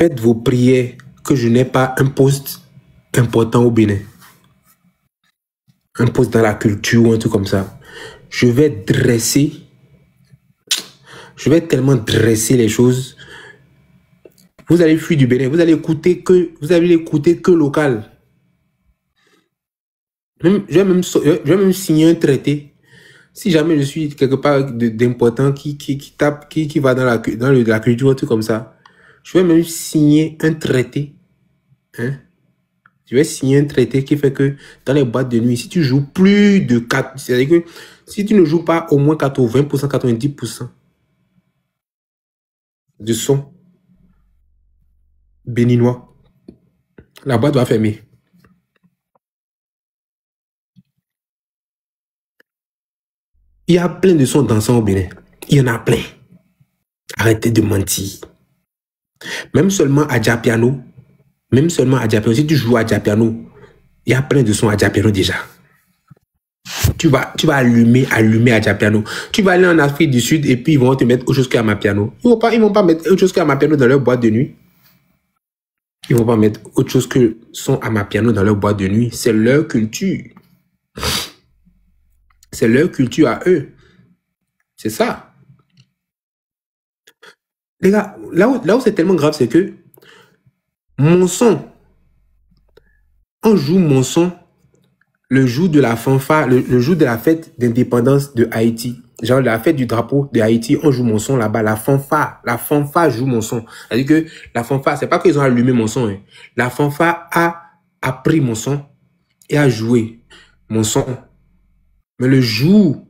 Faites vos prières que je n'ai pas un poste important au Bénin. Un poste dans la culture ou un truc comme ça. Je vais tellement dresser les choses. Vous allez fuir du Bénin, vous allez écouter que local. Je vais même signer un traité. Si jamais je suis quelque part d'important qui va dans la culture, un truc comme ça, je vais même signer un traité. Hein? Je vais signer un traité qui fait que dans les boîtes de nuit, si tu joues plus de 4, c'est-à-dire que si tu ne joues pas au moins 80%, 90% de son béninois, la boîte va fermer. Il y a plein de sons dansants au Bénin. Il y en a plein. Arrêtez de mentir. Même seulement à Japiano, si tu joues à Japiano, il y a plein de sons à Japiano déjà. Tu vas allumer à Japiano. Tu vas aller en Afrique du Sud et puis ils vont te mettre autre chose qu'à Amapiano. Ils vont pas mettre autre chose qu'à Amapiano dans leur boîte de nuit. Ils vont pas mettre autre chose que son Amapiano dans leur boîte de nuit. C'est leur culture. C'est leur culture à eux. C'est ça. Les gars, là où c'est tellement grave, c'est que mon son, on joue mon son le jour de la fanfare, le jour de la fête d'indépendance de Haïti. Genre la fête du drapeau de Haïti, on joue mon son là-bas. La fanfare joue mon son. C'est-à-dire que la fanfare, c'est pas qu'ils ont allumé mon son. Hein. La fanfare a pris mon son et a joué mon son. Mais le jour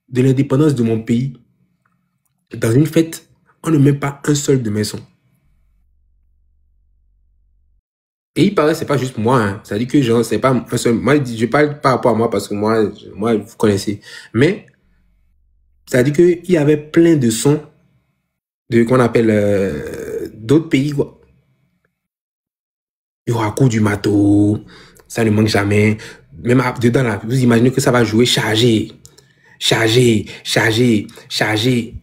de l'indépendance de mon pays, dans une fête, on ne met pas un seul de mes sons. Et il paraît, c'est pas juste moi, hein. Ça dit que genre, c'est pas un seul. Moi, je parle par rapport à moi parce que moi, vous connaissez. Mais, ça dit qu'il y avait plein de sons qu'on appelle d'autres pays, quoi. Il y aura coup du matos, ça ne manque jamais. Même dedans, là, vous imaginez que ça va jouer chargé. Chargé, chargé, chargé.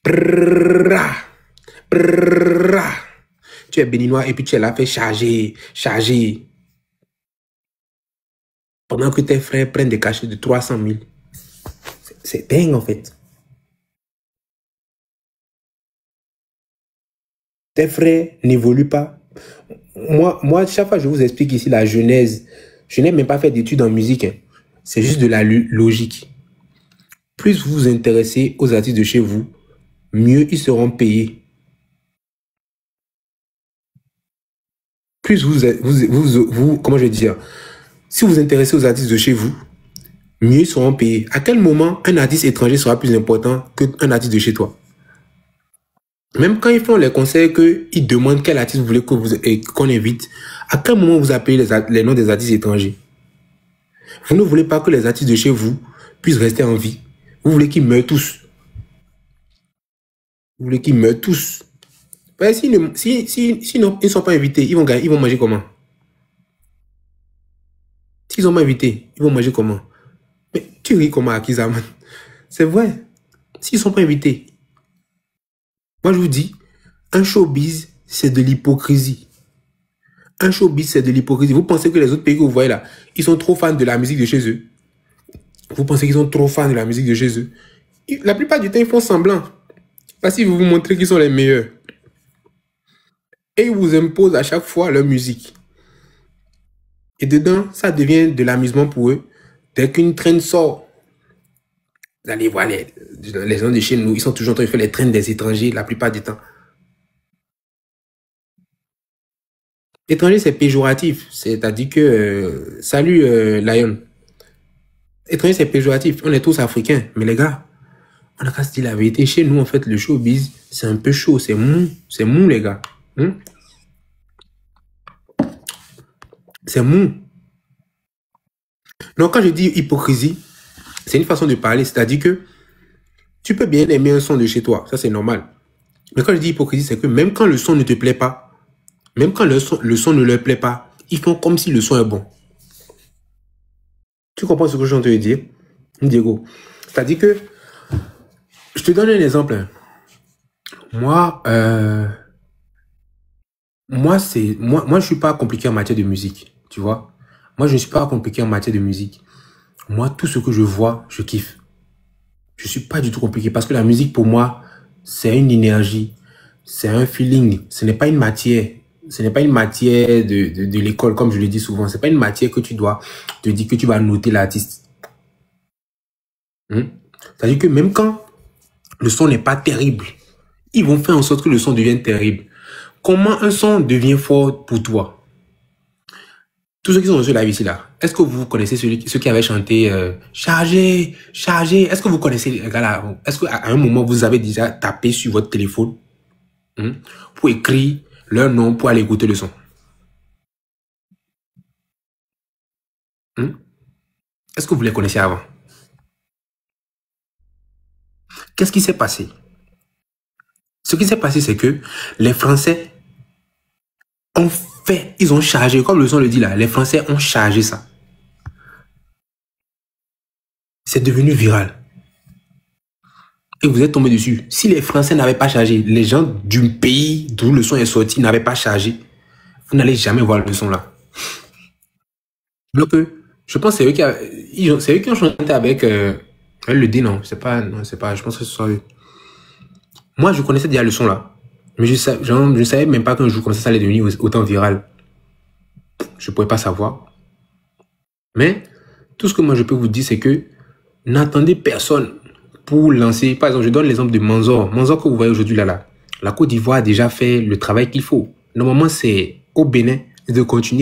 Prrrra, prrrra. Tu es béninois et puis tu es là, fait charger, charger. Pendant que tes frères prennent des cachets de 300 000. C'est dingue en fait. Tes frères n'évoluent pas. Moi, chaque fois que je vous explique ici la genèse, je n'ai même pas fait d'études en musique. Hein. C'est juste de la logique. Plus vous vous intéressez aux artistes de chez vous, mieux ils seront payés. Plus comment je vais dire, si vous vous intéressez aux artistes de chez vous, mieux ils seront payés. À quel moment un artiste étranger sera plus important qu'un artiste de chez toi? Même quand ils font les concerts, qu'ils demandent quel artiste vous voulez qu'on invite, à quel moment vous appelez les noms des artistes étrangers? Vous ne voulez pas que les artistes de chez vous puissent rester en vie. Vous voulez qu'ils meurent tous. Vous voulez qu'ils meurent tous. Sinon, ils ne sont pas invités, ils vont manger comment? S'ils sont pas invités, ils vont manger comment? Mais tu ris comment, Akizaman? C'est vrai. S'ils ne sont pas invités. Moi, je vous dis, un showbiz, c'est de l'hypocrisie. Un showbiz, c'est de l'hypocrisie. Vous pensez que les autres pays que vous voyez là, ils sont trop fans de la musique de chez eux? Vous pensez qu'ils sont trop fans de la musique de chez eux? La plupart du temps, ils font semblant. Parce qu'ils vont vous montrer qu'ils sont les meilleurs. Et ils vous imposent à chaque fois leur musique. Et dedans, ça devient de l'amusement pour eux. Dès qu'une traîne sort, vous allez voir les gens de chez nous, ils sont toujours en train de faire les traînes des étrangers la plupart du temps. Étranger, c'est péjoratif. C'est-à-dire que... salut, Lion. Étranger, c'est péjoratif. On est tous africains. Mais les gars, on a qu'à se dire la vérité. Chez nous, en fait, le showbiz, c'est un peu chaud. C'est mou. C'est mou, les gars. C'est mou. Donc, quand je dis hypocrisie, c'est une façon de parler. C'est-à-dire que tu peux bien aimer un son de chez toi. Ça, c'est normal. Mais quand je dis hypocrisie, c'est que même quand le son ne te plaît pas, même quand le son ne leur plaît pas, ils font comme si le son est bon. Tu comprends ce que je suis en train de dire, Diego? C'est-à-dire que, je te donne un exemple. Moi, Moi, je suis pas compliqué en matière de musique, tu vois. Moi, je ne suis pas compliqué en matière de musique. Moi, tout ce que je vois, je kiffe. Je suis pas du tout compliqué parce que la musique, pour moi, c'est une énergie, c'est un feeling. Ce n'est pas une matière. Ce n'est pas une matière de l'école, comme je le dis souvent. C'est pas une matière que tu dois te dire que tu vas noter l'artiste. Hmm? C'est-à-dire que même quand le son n'est pas terrible, ils vont faire en sorte que le son devienne terrible. Comment un son devient fort pour toi? Tous ceux qui sont sur la ici là, est-ce que vous connaissez ceux qui avaient chanté Chargé, chargé? Est-ce que vous connaissez les gars là? Est-ce qu'à un moment vous avez déjà tapé sur votre téléphone pour écrire leur nom pour aller écouter le son? Est-ce que vous les connaissiez avant? Qu'est-ce qui s'est passé? Ce qui s'est passé, c'est que les Français ont fait, ils ont chargé, comme le son le dit là, les Français ont chargé ça. C'est devenu viral. Et vous êtes tombé dessus. Si les Français n'avaient pas chargé, les gens du pays d'où le son est sorti n'avaient pas chargé, vous n'allez jamais voir le son là. Donc, je pense que c'est eux qui ont chanté avec le D, non, c'est pas, non, c'est pas, je pense que ce soit eux. Moi, je connaissais déjà le son là. Mais je ne savais même pas qu'un jour comme ça allait devenir autant viral. Je ne pouvais pas savoir. Mais tout ce que moi je peux vous dire, c'est que n'attendez personne pour lancer. Par exemple, je donne l'exemple de Manzor. Manzor que vous voyez aujourd'hui là. La Côte d'Ivoire a déjà fait le travail qu'il faut. Normalement, c'est au Bénin de continuer.